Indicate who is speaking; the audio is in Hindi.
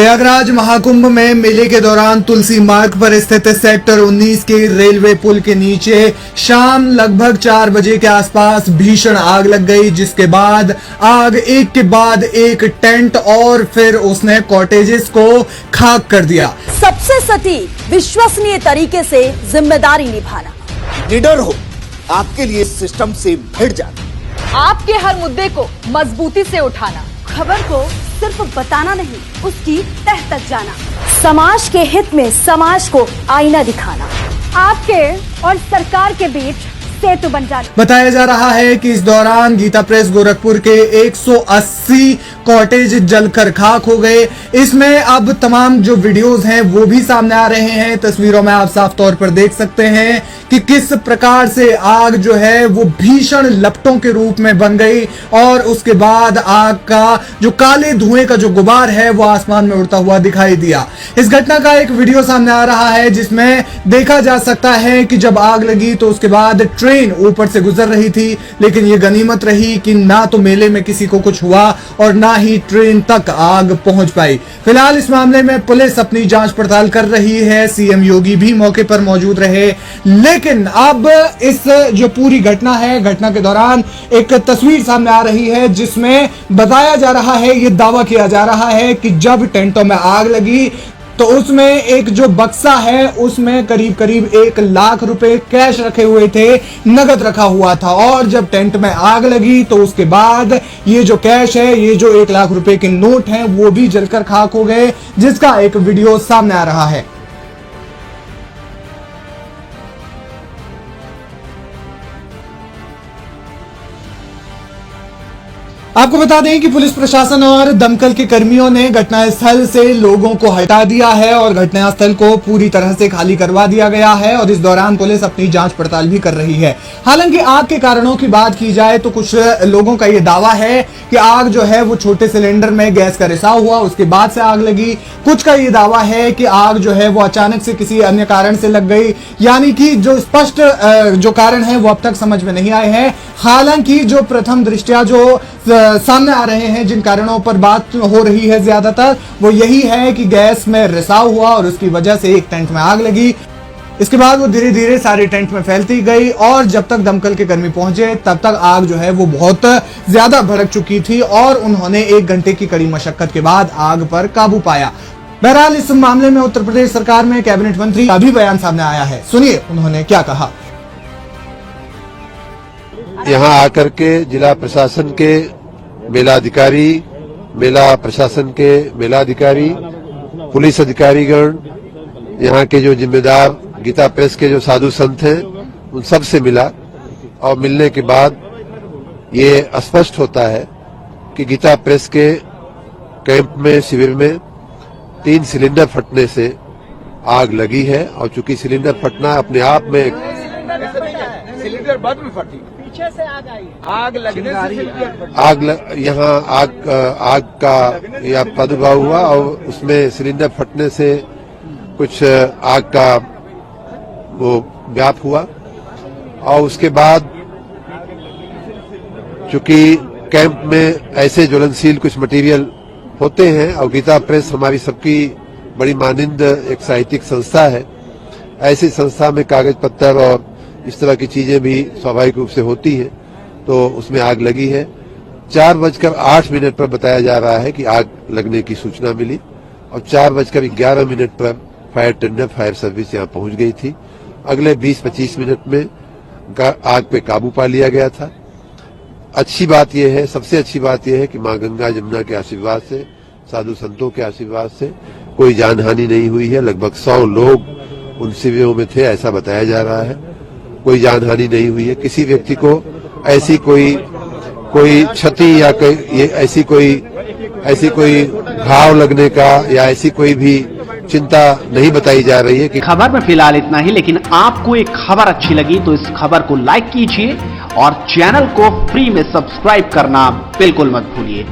Speaker 1: प्रयागराज महाकुंभ में मेले के दौरान तुलसी मार्ग पर स्थित सेक्टर 19 के रेलवे पुल के नीचे शाम लगभग 4 बजे के आसपास भीषण आग लग गई, जिसके बाद आग एक के बाद एक टेंट और फिर उसने कॉटेजेस को खाक कर दिया।
Speaker 2: सबसे सटीक विश्वसनीय तरीके से जिम्मेदारी निभाना,
Speaker 3: निडर हो, आपके लिए सिस्टम से भिड़ जाना,
Speaker 4: आपके हर मुद्दे को मजबूती से उठाना,
Speaker 2: खबर को सिर्फ बताना नहीं उसकी तह तक जाना, समाज के हित में समाज को आईना दिखाना,
Speaker 4: आपके और सरकार के बीच सेतु बन जाना।
Speaker 1: बताया जा रहा है कि इस दौरान गीता प्रेस गोरखपुर के 180 कॉटेज जलकर खाक हो गए। इसमें अब तमाम जो वीडियोस हैं वो भी सामने आ रहे हैं। तस्वीरों में आप साफ तौर पर देख सकते हैं कि किस प्रकार से आग जो है वो भीषण लपटों के रूप में बन गई और उसके बाद आग का जो काले धुएं का जो गुबार है वो आसमान में उड़ता हुआ दिखाई दिया। इस घटना का एक वीडियो सामने आ रहा है जिसमें देखा जा सकता है कि जब आग लगी तो उसके बाद ट्रेन ऊपर से गुजर रही थी, लेकिन ये गनीमत रही कि ना तो मेले में किसी को कुछ हुआ और ना ही ट्रेन तक आग पहुंच पाई। फिलहाल इस मामले में पुलिस अपनी जांच पड़ताल कर रही है। सीएम योगी भी मौके पर मौजूद रहे, लेकिन अब इस जो पूरी घटना है, घटना के दौरान एक तस्वीर सामने आ रही है जिसमें बताया जा रहा है, ये दावा किया जा रहा है कि जब टेंटों में आग लगी तो उसमें एक जो बक्सा है उसमें करीब करीब 1 लाख रुपए कैश रखे हुए थे, नगद रखा हुआ था, और जब टेंट में आग लगी तो उसके बाद ये जो कैश है, ये जो 1 लाख रुपए के नोट हैं वो भी जलकर खाक हो गए, जिसका एक वीडियो सामने आ रहा है। आपको बता दें कि पुलिस प्रशासन और दमकल के कर्मियों ने घटनास्थल से लोगों को हटा दिया है और घटनास्थल को पूरी तरह से खाली करवा दिया गया है और इस दौरान पुलिस अपनी जांच पड़ताल भी कर रही है। हालांकि आग के कारणों की बात की जाए तो कुछ लोगों का यह दावा है कि आग जो है वो छोटे सिलेंडर में गैस का रिसाव हुआ, उसके बाद से आग लगी। कुछ का यह दावा है कि आग जो है वो अचानक से किसी अन्य कारण से लग गई, यानी कि जो स्पष्ट जो कारण है वो अब तक समझ में नहीं आए हैं। हालांकि जो प्रथम दृष्टया जो सामने आ रहे हैं, जिन कारणों पर बात हो रही है ज्यादातर, वो यही है कि गैस में रिसाव हुआ और उसकी वजह से एक टेंट में आग लगी। इसके बाद वो धीरे धीरे सारे टेंट में फैलती गई और जब तक दमकल के कर्मी पहुंचे तब तक आग जो है वो बहुत ज्यादा भड़क चुकी थी और उन्होंने 1 घंटे की कड़ी मशक्कत के बाद आग पर काबू पाया। बहरहाल इस मामले में उत्तर प्रदेश सरकार में कैबिनेट मंत्री का भी बयान सामने आया है। सुनिए उन्होंने क्या कहा।
Speaker 5: यहाँ आकर के जिला प्रशासन के मेलाधिकारी, मेला प्रशासन के मेलाधिकारी, पुलिस अधिकारीगण, यहाँ के जो जिम्मेदार गीता प्रेस के जो साधु संत हैं, उन सब से मिला और मिलने के बाद ये स्पष्ट होता है कि गीता प्रेस के कैंप में, शिविर में 3 सिलेंडर फटने से आग लगी है और चूंकि सिलेंडर फटना अपने आप में
Speaker 3: सिलेंडर बाद में फटी, पीछे से आग आई, आग लगने से
Speaker 5: यहाँ आग का यह प्रादुर्भाव हुआ और उसमें सिलेंडर फटने से कुछ आग का वो व्याप हुआ और उसके बाद चूंकि कैंप में ऐसे ज्वलनशील कुछ मटेरियल होते हैं और गीता प्रेस हमारी सबकी बड़ी मानिंद एक साहित्यिक संस्था है, ऐसी संस्था में कागज पत्तर और इस तरह की चीजें भी स्वाभाविक रूप से होती हैं, तो उसमें आग लगी है। 4:08 पर बताया जा रहा है कि आग लगने की सूचना मिली और 4:11 पर फायर टेंडर, फायर सर्विस यहाँ पहुंच गई थी। अगले 20-25 मिनट में आग पे काबू पा लिया गया था। अच्छी बात यह है, सबसे अच्छी बात यह है कि माँ गंगा जमुना के आशीर्वाद से, साधु संतों के आशीर्वाद से कोई जानहानि नहीं हुई है। लगभग 100 लोग उन शिविरों में थे, ऐसा बताया जा रहा है। कोई जानहानि नहीं हुई है। किसी व्यक्ति को ऐसी कोई क्षति या ऐसी कोई घाव लगने का या ऐसी कोई भी चिंता नहीं बताई जा रही है। कि
Speaker 6: खबर में फिलहाल इतना ही, लेकिन आपको एक खबर अच्छी लगी तो इस खबर को लाइक कीजिए और चैनल को फ्री में सब्सक्राइब करना बिल्कुल मत भूलिए।